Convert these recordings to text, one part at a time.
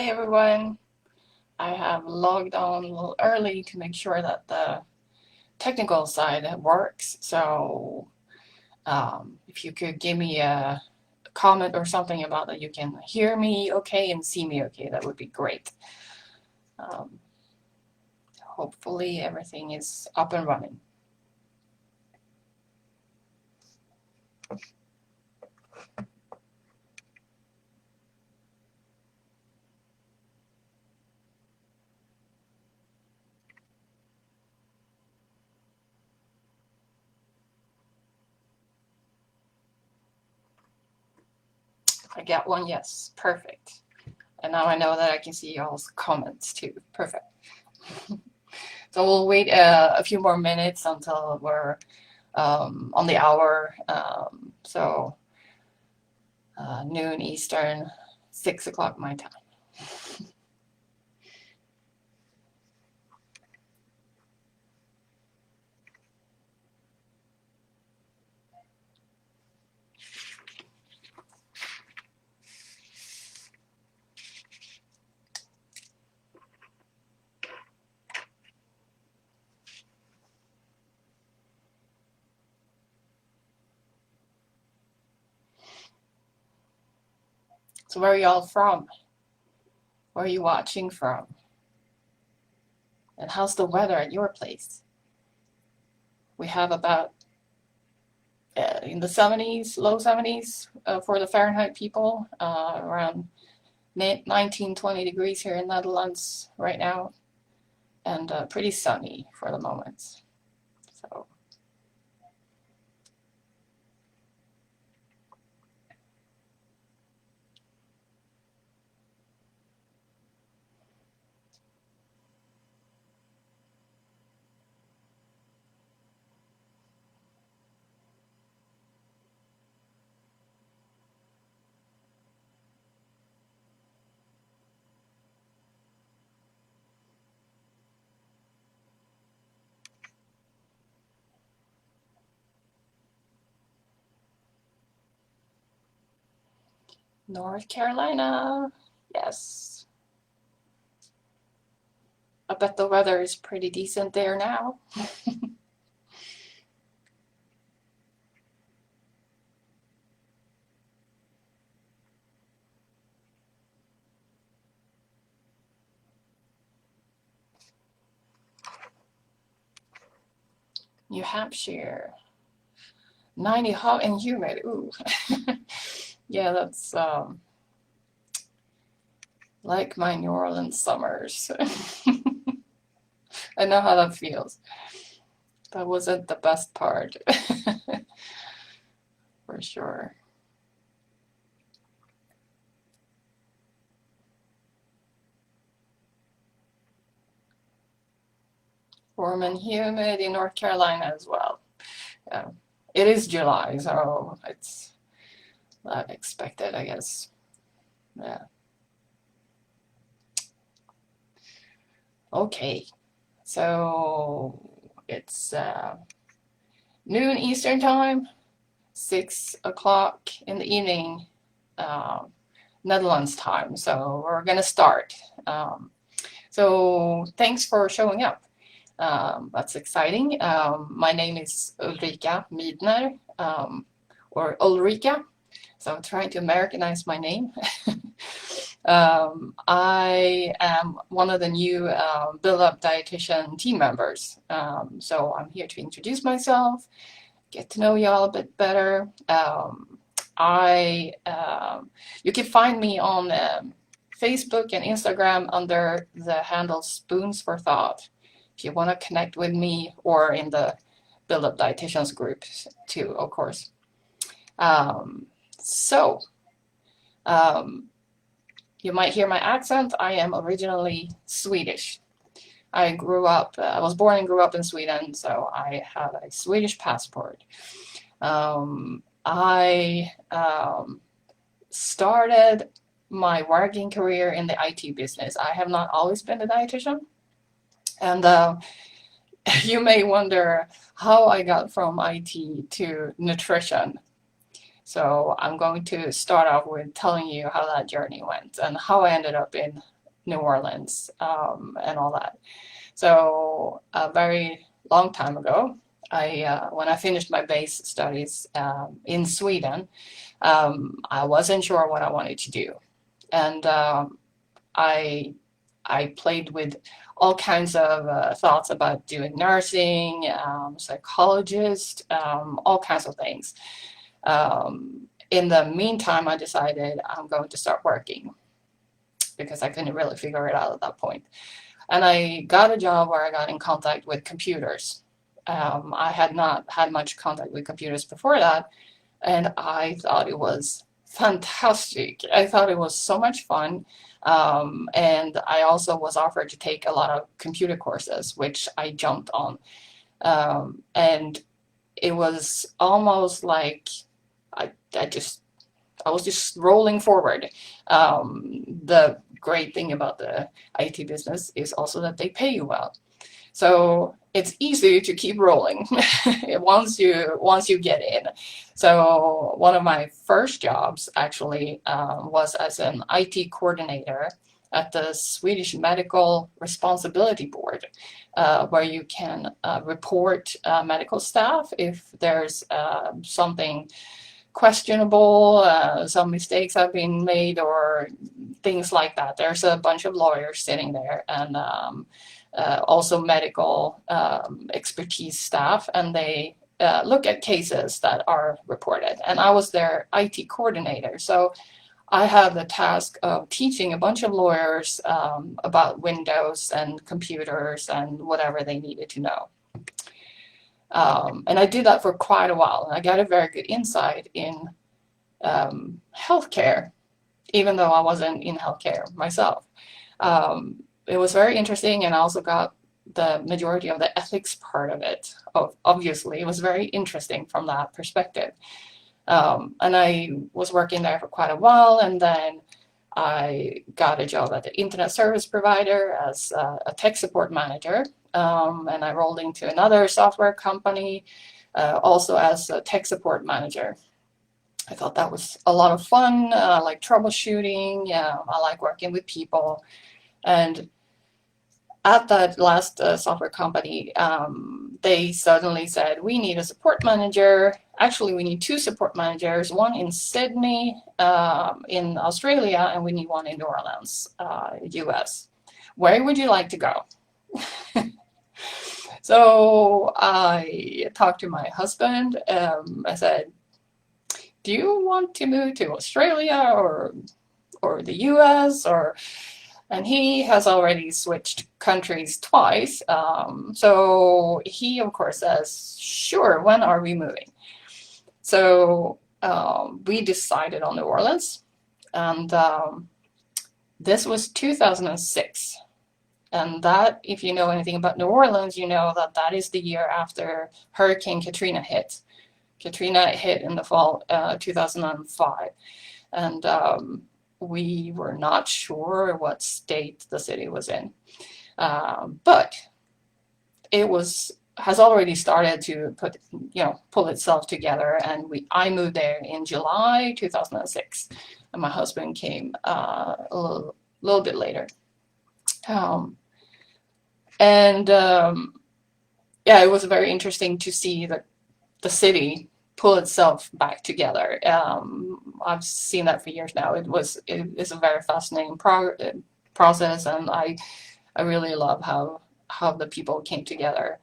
Hi everyone. I have logged on a little early to make sure that the technical side works. So if you could give me a comment or something about that you can hear me okay and see me okay, that would be great. Um, Hopefully everything is up and running. I got one yes, perfect. And now I know that I can see y'all's comments too, perfect. So we'll wait a few more minutes until we're on the hour. So noon Eastern, 6 o'clock my time. So where are y'all from? Where are you watching from? And how's the weather at your place? We have about in the 70s, low 70s for the Fahrenheit people, around 19, 20 degrees here in Netherlands right now, and pretty sunny for the moment. So North Carolina, yes. I bet the weather is pretty decent there now. New Hampshire, 90 hot and humid. Ooh. Yeah, that's like my New Orleans summers. I know how that feels. That wasn't the best part, for sure. Warm and humid in North Carolina as well. Yeah. It is July, so it's not expected, I guess. Yeah. Okay. So it's noon Eastern time, 6 o'clock in the evening, uh, Netherlands time. So we're gonna start. So thanks for showing up. That's exciting. My name is Ulrika Midner, or Ulrika. So I'm trying to Americanize my name. I am one of the new Build Up Dietitian team members. So I'm here to introduce myself, get to know y'all a bit better. You can find me on Facebook and Instagram under the handle Spoons for Thought if you want to connect with me, or in the Build Up Dietitians group too, of course. So you might hear my accent. I am originally Swedish. I was born and grew up in Sweden, so I have a Swedish passport. I started my working career in the IT business. I have not always been a dietitian. And you may wonder how I got from IT to nutrition. So I'm going to start off with telling you how that journey went and how I ended up in New Orleans, and all that. So a very long time ago, when I finished my base studies in Sweden, I wasn't sure what I wanted to do, and I I played with all kinds of thoughts about doing nursing, psychologist, all kinds of things. In the meantime, I decided I'm going to start working because I couldn't really figure it out at that point. And I got a job where I got in contact with computers. I had not had much contact with computers before that, and I thought it was fantastic. I thought it was so much fun. And I also was offered to take a lot of computer courses, which I jumped on. And it was almost like I, I just I was just rolling forward. The great thing about the IT business is also that they pay you well. So it's easy to keep rolling once you get in. So one of my first jobs actually was as an IT coordinator at the Swedish Medical Responsibility Board, where you can report medical staff if there's something questionable, some mistakes have been made, or things like that. There's a bunch of lawyers sitting there, and also medical expertise staff, and they look at cases that are reported. And I was their IT coordinator, so I had the task of teaching a bunch of lawyers about Windows and computers and whatever they needed to know. And I did that for quite a while, and I got a very good insight in healthcare, even though I wasn't in healthcare myself. It was very interesting, and I also got the majority of the ethics part of it. Obviously, it was very interesting from that perspective. And I was working there for quite a while, and then I got a job at the internet service provider as a tech support manager. And I rolled into another software company, also as a tech support manager. I thought that was a lot of fun. I like troubleshooting. I like working with people. And at that last software company, they suddenly said, we need a support manager. Actually, we need two support managers, one in Sydney, in Australia, and we need one in New Orleans, US. Where would you like to go? So I talked to my husband. I said, do you want to move to Australia or the US? And he has already switched countries twice. So he, of course, says, sure, when are we moving? So we decided on New Orleans. And this was 2006. And that, if you know anything about New Orleans, you know that that is the year after Hurricane Katrina hit. Katrina hit in the fall 2005. And we were not sure what state the city was in. But it has already started to pull itself together. And I moved there in July 2006. And my husband came a little bit later. Yeah, it was very interesting to see the city pull itself back together. I've seen that for years now. It is a very fascinating process, and I really love how the people came together.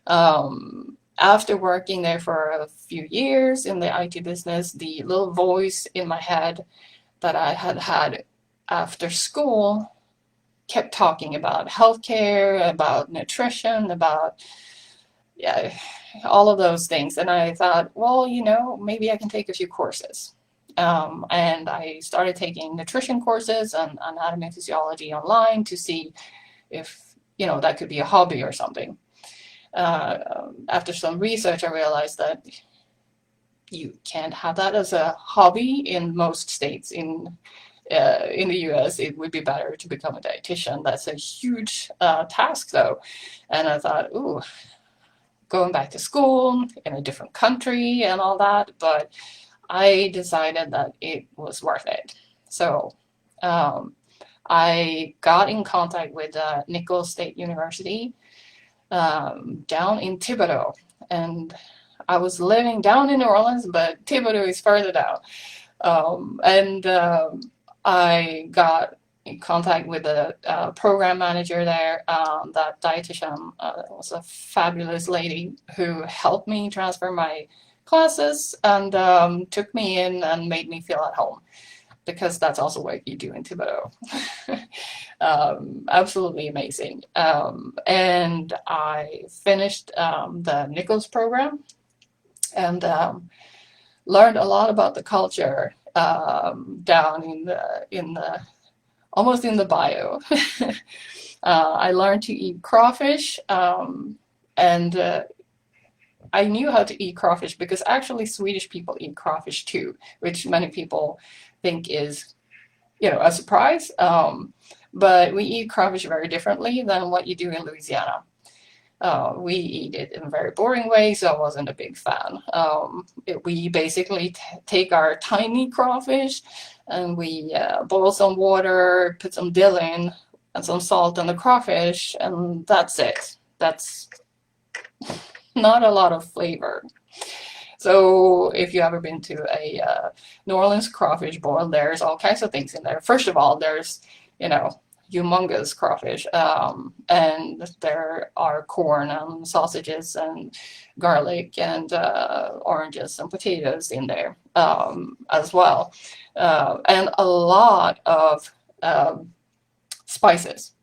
After working there for a few years in the IT business, the little voice in my head that I had after school kept talking about healthcare, about nutrition, about all of those things. And I thought, well, maybe I can take a few courses. And I started taking nutrition courses and anatomy and physiology online to see if, that could be a hobby or something. After some research, I realized that you can't have that as a hobby in most states. In the US, it would be better to become a dietitian. That's a huge task, though. And I thought, ooh, going back to school in a different country and all that. But I decided that it was worth it. So I got in contact with Nicholls State University down in Thibodeau, and I was living down in New Orleans, but Thibodeau is further down. And I got in contact with the program manager there. That dietitian was a fabulous lady who helped me transfer my classes and took me in and made me feel at home, because that's also what you do in Thibodeau. Absolutely amazing. And I finished the Nicholls program and learned a lot about the culture down in the almost in the bio. I learned to eat crawfish, and I knew how to eat crawfish because actually Swedish people eat crawfish too, which many people think is, a surprise. But we eat crawfish very differently than what you do in Louisiana. We eat it in a very boring way, so I wasn't a big fan. We basically take our tiny crawfish and we boil some water, put some dill in, and some salt on the crawfish, and that's it. That's not a lot of flavor. So if you ever been to a New Orleans crawfish boil, there's all kinds of things in there. First of all, there's, humongous crawfish, and there are corn and sausages and garlic and oranges and potatoes in there as well, and a lot of spices.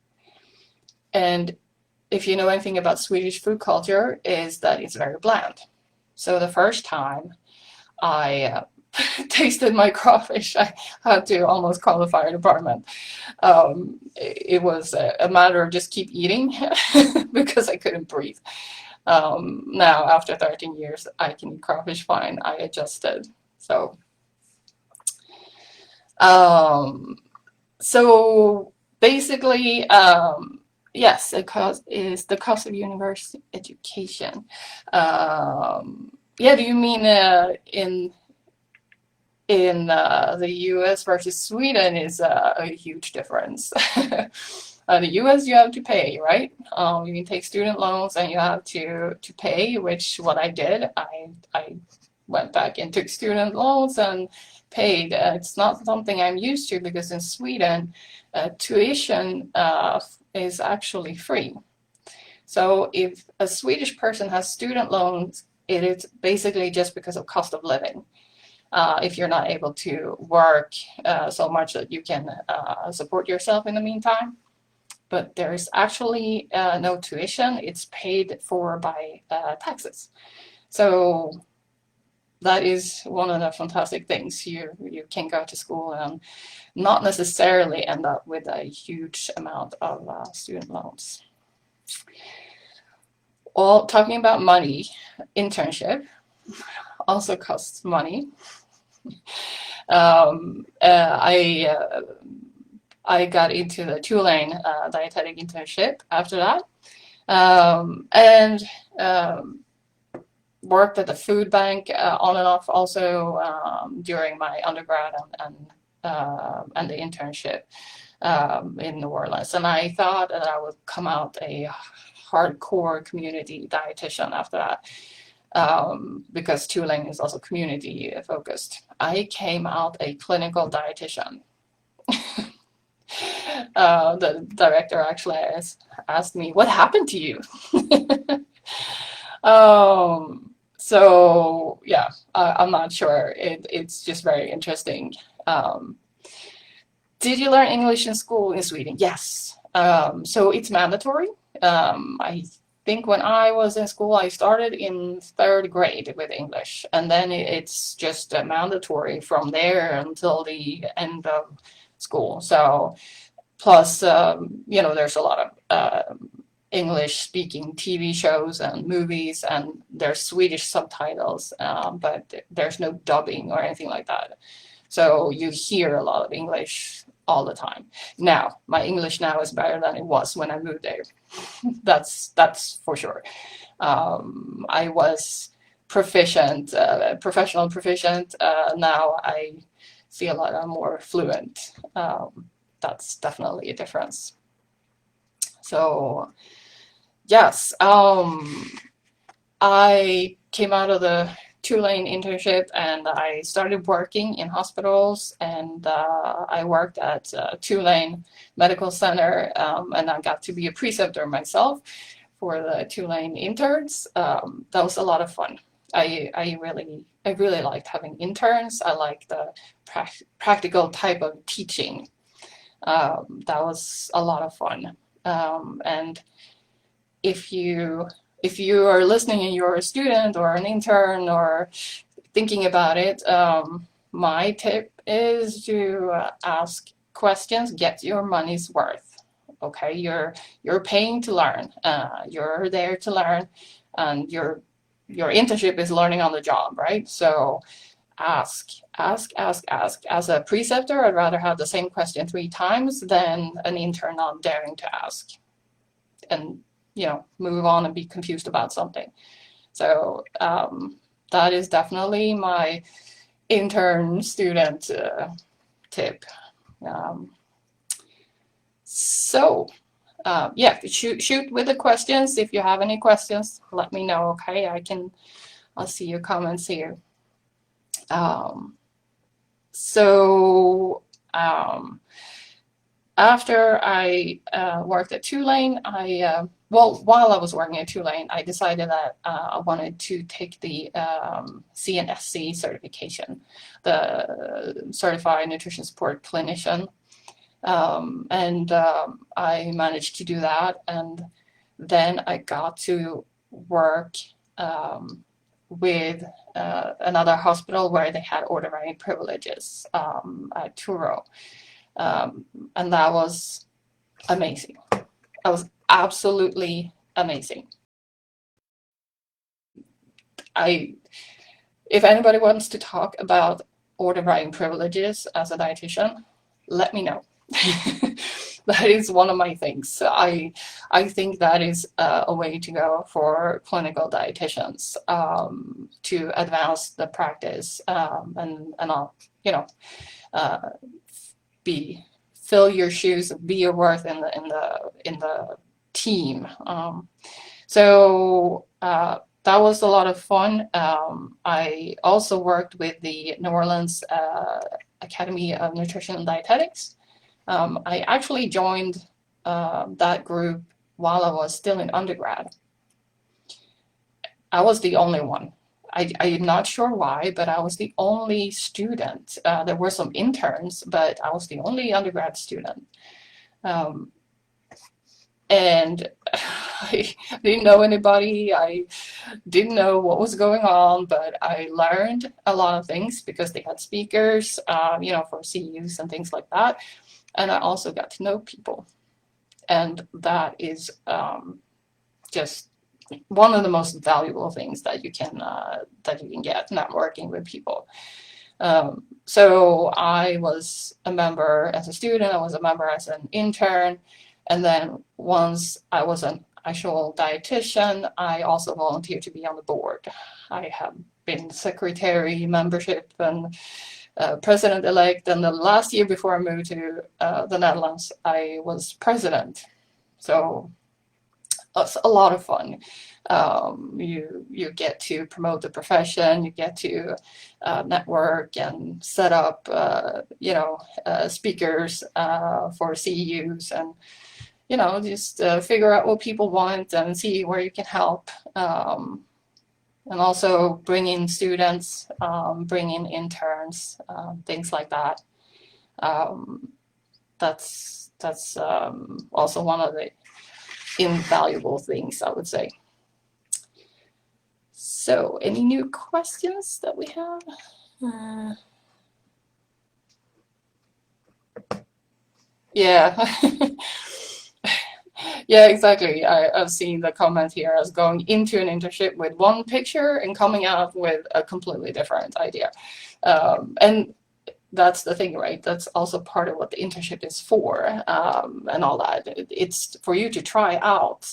And if you know anything about Swedish food culture, is that it's very bland. So the first time I tasted my crawfish, I had to almost call the fire department. It was a matter of just keep eating because I couldn't breathe. Now, after 13 years, I can eat crawfish fine. I adjusted. So basically, yes, the cost is the cost of university education. Yeah, do you mean in the US versus Sweden is a huge difference. The US you have to pay, right? You can take student loans and you have to pay, which what I did. I went back and took student loans and paid. It's not something I'm used to because in Sweden, tuition is actually free. So if a Swedish person has student loans, it is basically just because of cost of living. If you're not able to work so much that you can support yourself in the meantime. But there is actually no tuition. It's paid for by taxes. So that is one of the fantastic things. You can go to school and not necessarily end up with a huge amount of student loans. Well, talking about money, internship also costs money. I got into the Tulane dietetic internship after that, and worked at the food bank on and off also during my undergrad and the internship in New Orleans. And I thought that I would come out a hardcore community dietitian after that. Because Tulane is also community focused. I came out a clinical dietitian. The director actually asked me, what happened to you? So yeah, I'm not sure. It's just very interesting. Did you learn English in school in Sweden? Yes. So it's mandatory. I think when I was in school, I started in 3rd grade with English, and then it's just mandatory from there until the end of school. So plus, there's a lot of English-speaking TV shows and movies, and there's Swedish subtitles, but there's no dubbing or anything like that. So you hear a lot of English all the time. Now, my English now is better than it was when I moved there. That's for sure. I was proficient, professional proficient. Now I feel like I'm more fluent. that's definitely a difference. So yes, I came out of the two-lane internship and I started working in hospitals, and I worked at a two-lane medical center, and I got to be a preceptor myself for the two-lane interns. That was a lot of fun. I really liked having interns. I like the practical type of teaching. That was a lot of fun. And if you are listening and you're a student or an intern or thinking about it, my tip is to ask questions, get your money's worth. Okay, you're paying to learn. You're there to learn, and your internship is learning on the job, right? So ask, ask, ask, ask. As a preceptor, I'd rather have the same question 3 times than an intern not daring to ask, and move on and be confused about something. So that is definitely my intern student tip. Yeah, shoot with the questions. If you have any questions, let me know. Okay, I'll see your comments here. After I worked at Tulane, while I was working at Tulane, I decided that I wanted to take the CNSC certification, the Certified Nutrition Support Clinician. I managed to do that, and then I got to work with another hospital where they had ordinary privileges at Truro. And that was amazing. That was absolutely amazing. If anybody wants to talk about order writing privileges as a dietitian, let me know. That is one of my things. I think that is a way to go for clinical dietitians, to advance the practice, and all, fill your shoes, be your worth in the team. That was a lot of fun. I also worked with the New Orleans Academy of Nutrition and Dietetics. I actually joined that group while I was still in undergrad. I was the only one. I'm not sure why, but I was the only student. There were some interns, but I was the only undergrad student. And I didn't know anybody. I didn't know what was going on, but I learned a lot of things because they had speakers, for CUs and things like that. And I also got to know people. And that is just one of the most valuable things that you can get, networking with people. So I was a member as a student, I was a member as an intern, and then once I was an actual dietitian, I also volunteered to be on the board. I have been secretary, membership, and president-elect, and the last year before I moved to the Netherlands, I was president. So it's a lot of fun. You get to promote the profession, you get to network and set up speakers for CEUs, and just figure out what people want and see where you can help, and also bring in students, bring in interns, things like that. That's also one of the invaluable things, I would say. So, any new questions that we have? Yeah. Yeah, exactly. I've seen the comment here as going into an internship with one picture and coming out with a completely different idea. And that's the thing, right? That's also part of what the internship is for, and all that. It's for you to try out.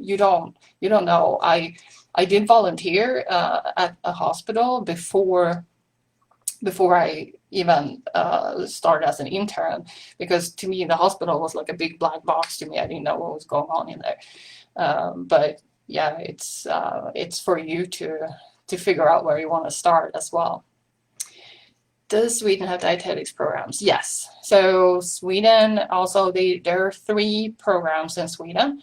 You don't know. I did volunteer at a hospital before before I even started as an intern, because to me the hospital was like a big black box to me. I didn't know what was going on in there. But yeah, it's for you to figure out where you want to start as well. Does Sweden have dietetics programs? Yes. So Sweden also, there are 3 programs in Sweden.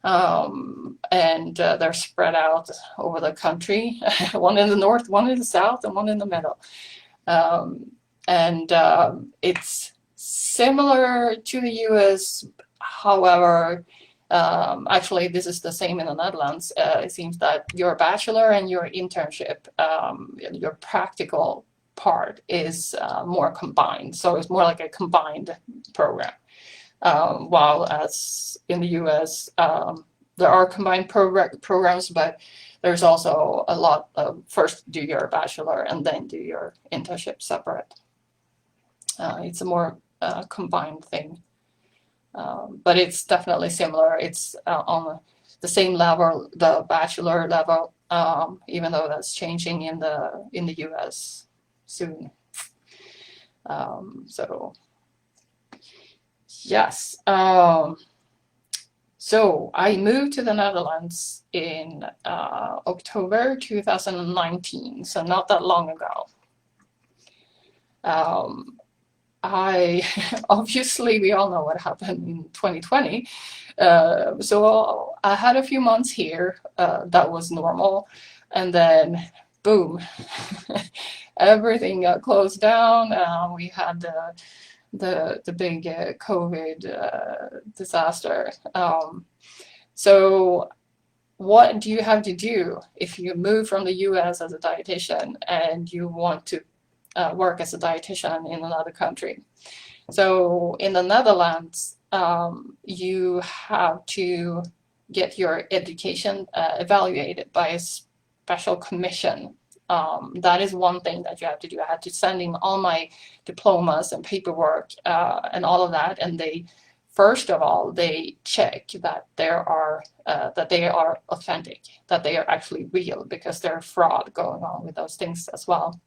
And they're spread out over the country, one in the north, one in the south, and one in the middle. And it's similar to the US. However, actually, this is the same in the Netherlands. It seems that your bachelor and your internship, your practical part is more combined. So it's more like a combined program. While as in the US, there are combined programs, but there's also a lot of first do your bachelor and then do your internship separate. It's a more combined thing, but it's definitely similar. It's on the same level, the bachelor level, even though that's changing in the US soon. So yes. So I moved to the Netherlands in October 2019, so not that long ago. I obviously, we all know what happened in 2020. So I had a few months here that was normal, and then boom, everything got closed down. We had the big COVID disaster. So what do you have to do if you move from the US as a dietitian and you want to work as a dietitian in another country? So in the Netherlands, you have to get your education evaluated by a special commission. That is one thing that you have to do. I had to send in all my diplomas and paperwork and all of that, and they first of all they check that they are authentic, that they are actually real, because there's fraud going on with those things as well.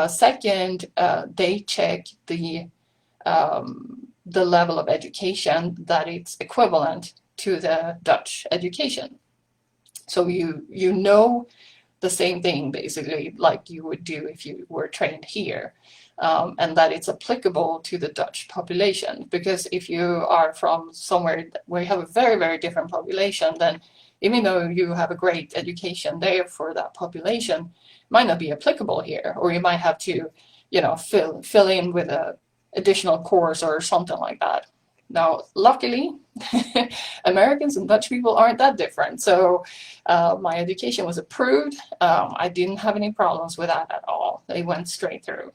Second, they check the level of education, that it's equivalent to the Dutch education. So you know the same thing basically like you would do if you were trained here, and that it's applicable to the Dutch population. Because if you are from somewhere where you have a very, very different population, then even though you have a great education there for that population, it might not be applicable here, or you might have to, fill in with a additional course or something like that. Now, luckily, Americans and Dutch people aren't that different. So my education was approved. I didn't have any problems with that at all. They went straight through.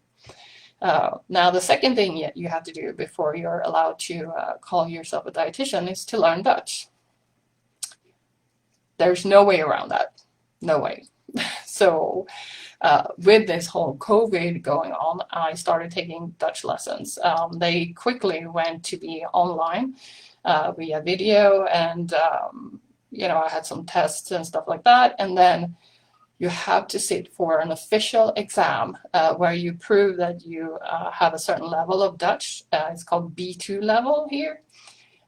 Now, the second thing you have to do before you're allowed to call yourself a dietitian is to learn Dutch. There's no way around that. No way. So with this whole COVID going on, I started taking Dutch lessons. They quickly went to be online via video, and I had some tests and stuff like that. And then you have to sit for an official exam where you prove that you have a certain level of Dutch. It's called B2 level here.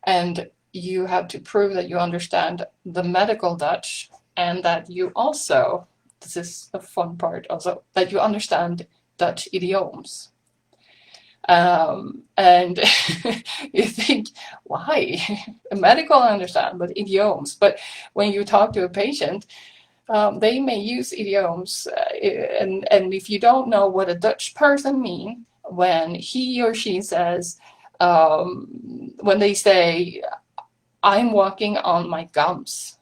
And you have to prove that you understand the medical Dutch, and that you also, this is the fun part also, that you understand Dutch idioms. And you think, why? Medical I understand, but idioms. But when you talk to a patient, they may use idioms, and if you don't know what a Dutch person means when he or she says, when they say, I'm walking on my gums,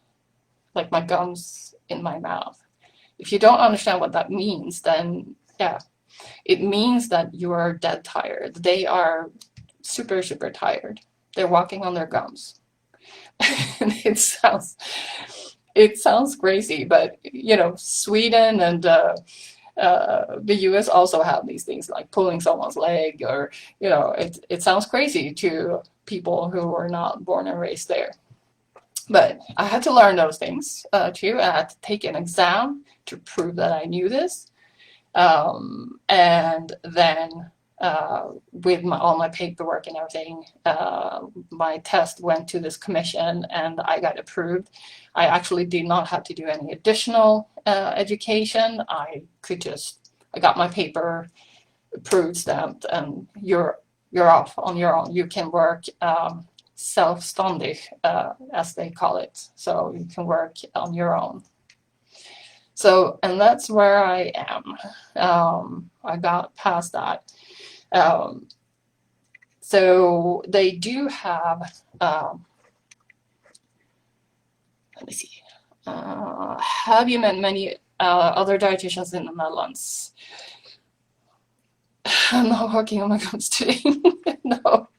like my gums in my mouth. If you don't understand what that means, then yeah, it means that you are dead tired. They are super, super tired. They're walking on their gums. It sounds crazy, but Sweden and the US also have these things like pulling someone's leg, or it sounds crazy to people who were not born and raised there. But I had to learn those things too. I had to take an exam to prove that I knew this. And then with all my paperwork and everything, my test went to this commission and I got approved. I actually did not have to do any additional education. I got my paper approved, stamped, and you're off on your own. You can work self-ständig, as they call it. So you can work on your own. So, and that's where I am. I got past that. So they do have, let me see, have you met many other dietitians in the Netherlands? I'm not working on my guns today. No.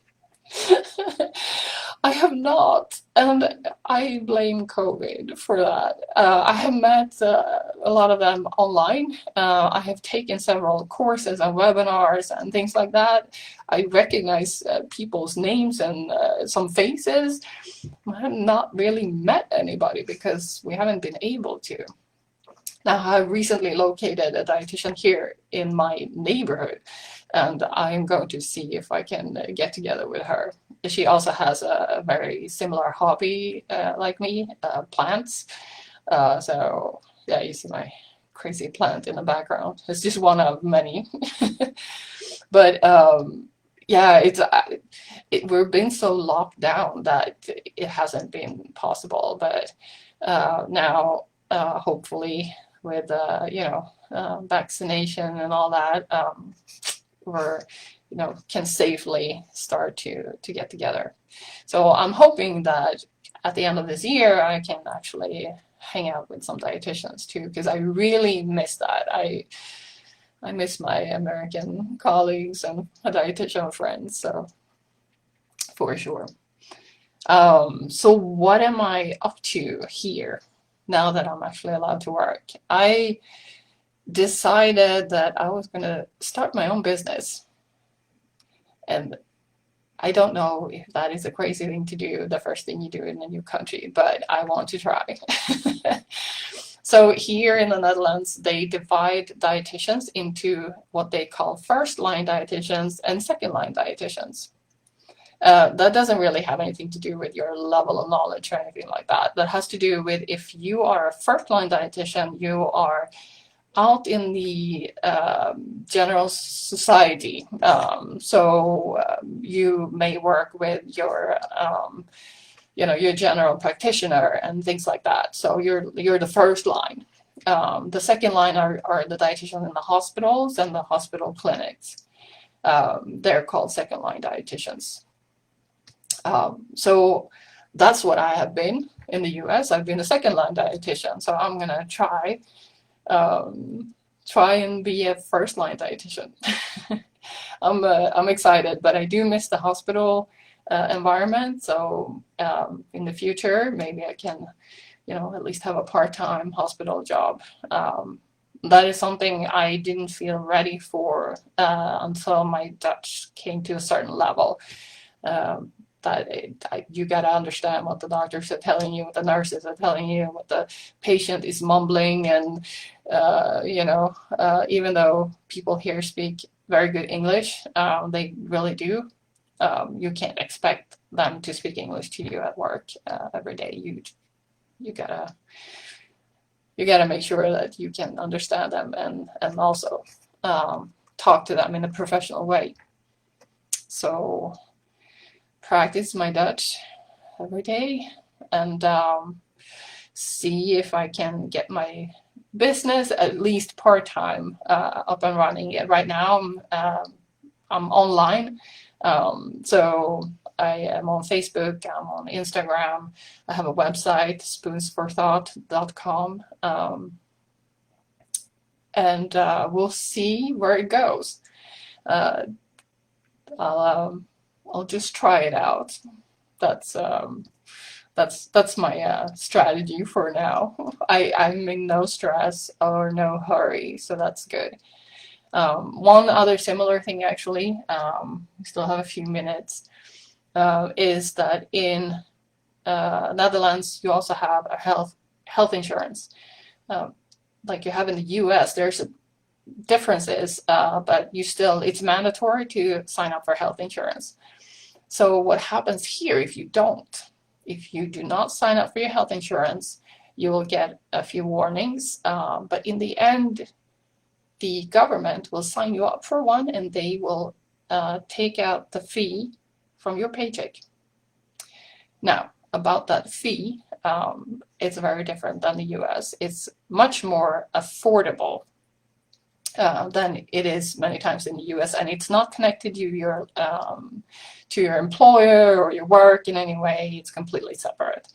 I have not, and I blame COVID for that. I have met a lot of them online. I have taken several courses and webinars and things like that. I recognize people's names and some faces. I have not really met anybody because we haven't been able to. Now, I recently located a dietitian here in my neighborhood, and I'm going to see if I can get together with her. She also has a very similar hobby like me, plants. So yeah, you see my crazy plant in the background. It's just one of many. But yeah, we've been so locked down that it hasn't been possible. But now, hopefully, with vaccination and all that, we're can safely start to get together. So I'm hoping that at the end of this year I can actually hang out with some dietitians too, because I really miss that. I miss my American colleagues and my dietitian friends, so for sure. So what am I up to here now that I'm actually allowed to work? I decided that I was going to start my own business. And I don't know if that is a crazy thing to do, the first thing you do in a new country, but I want to try. So here in the Netherlands, they divide dietitians into what they call first-line dietitians and second-line dietitians. That doesn't really have anything to do with your level of knowledge or anything like that. That has to do with if you are a first-line dietitian, you are out in the general society. So you may work with your your general practitioner and things like that. So you're the first line. The second line are the dietitians in the hospitals and the hospital clinics. They're called second line dietitians. So that's what I have been in the US. I've been a second line dietitian. So I'm gonna try and be a first line dietitian. I'm excited, but I do miss the hospital environment. So in the future, maybe I can, at least have a part-time hospital job. That is something I didn't feel ready for until my Dutch came to a certain level. You got to understand what the doctors are telling you, what the nurses are telling you, what the patient is mumbling, and even though people here speak very good English, they really do. You can't expect them to speak English to you at work every day. You gotta make sure that you can understand them and also talk to them in a professional way. So practice my Dutch every day and see if I can get my business at least part-time up and running. Right now I'm online, so I am on Facebook, I'm on Instagram, I have a website, spoonsforthought.com, and we'll see where it goes. I'll just try it out. That's my strategy for now. I'm in no stress or no hurry, so that's good. One other similar thing, actually, we still have a few minutes, is that in Netherlands you also have a health insurance, like you have in the U.S. There's differences, but it's mandatory to sign up for health insurance. So what happens here if you don't? If you do not sign up for your health insurance, you will get a few warnings, but in the end, the government will sign you up for one and they will take out the fee from your paycheck. Now, about that fee, it's very different than the US. It's much more affordable than it is many times in the US, and it's not connected to your employer or your work in any way. It's completely separate.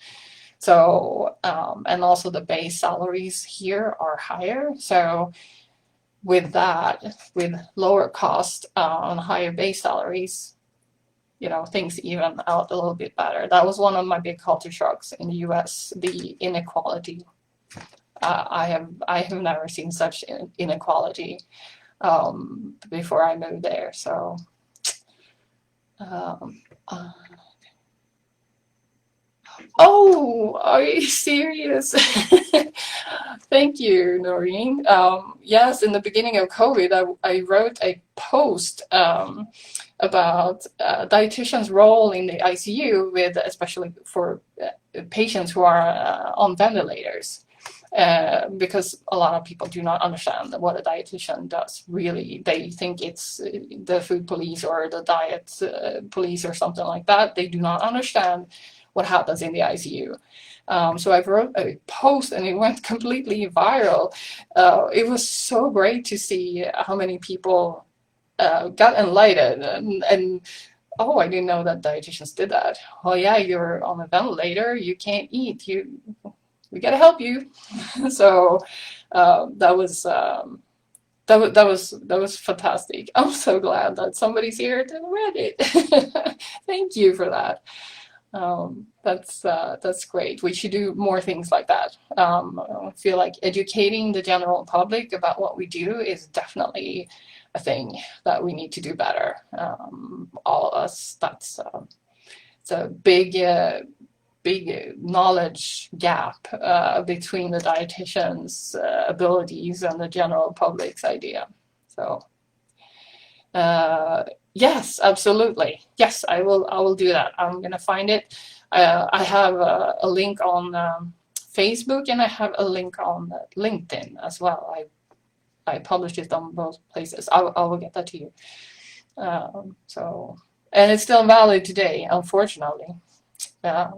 So, and also the base salaries here are higher. So with that, with lower cost on higher base salaries, things even out a little bit better. That was one of my big culture shocks in the US, the inequality. I have never seen such inequality before I moved there. So, oh, are you serious? Thank you, Noreen. Yes, in the beginning of COVID, I wrote a post about dietitians' role in the ICU, especially for patients who are on ventilators. Because a lot of people do not understand what a dietitian does. Really, they think it's the food police or the diet police or something like that. They do not understand what happens in the ICU. So I wrote a post and it went completely viral. It was so great to see how many people got enlightened and oh, I didn't know that dietitians did that. Oh yeah, you're on a ventilator, you can't eat, we gotta help you. So that was fantastic. I'm so glad that somebody's here to read it. Thank you for that. That's great. We should do more things like that. I feel like educating the general public about what we do is definitely a thing that we need to do better. All of us. It's a big knowledge gap between the dietitian's abilities and the general public's idea. So yes, absolutely. Yes, I will do that. I'm gonna find it. I have a link on Facebook and I have a link on LinkedIn as well. I published it on both places. I will get that to you. So, and it's still valid today, unfortunately. I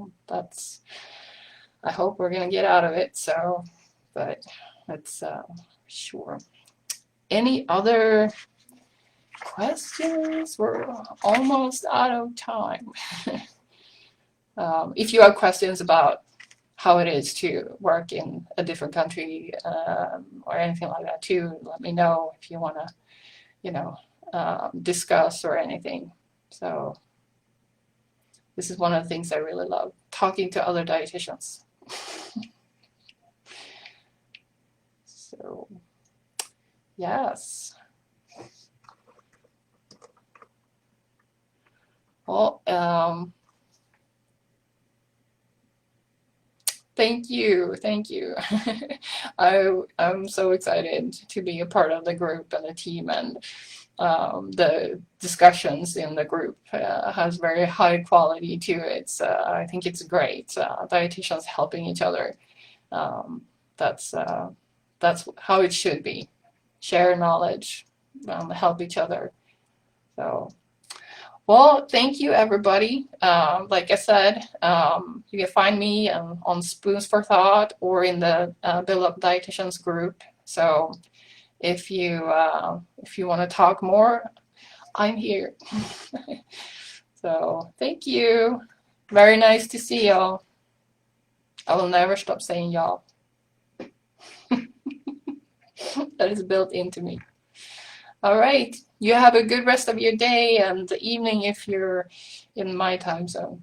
hope we're gonna get out of it. So, but that's sure. Any other questions? We're almost out of time. If you have questions about how it is to work in a different country or anything like that too, let me know if you want to, discuss or anything. So this is one of the things I really love, talking to other dietitians. So, yes. Well, thank you. I'm so excited to be a part of the group and the team, and the discussions in the group has very high quality to it. I think it's great. Dietitians helping each other. That's how it should be. Share knowledge, help each other. So. Well, thank you, everybody. Like I said, you can find me on Spoons for Thought or in the Build Up Dietitians group. So if you want to talk more, I'm here. So thank you. Very nice to see y'all. I will never stop saying y'all. That is built into me. All right. You have a good rest of your day and evening if you're in my time zone.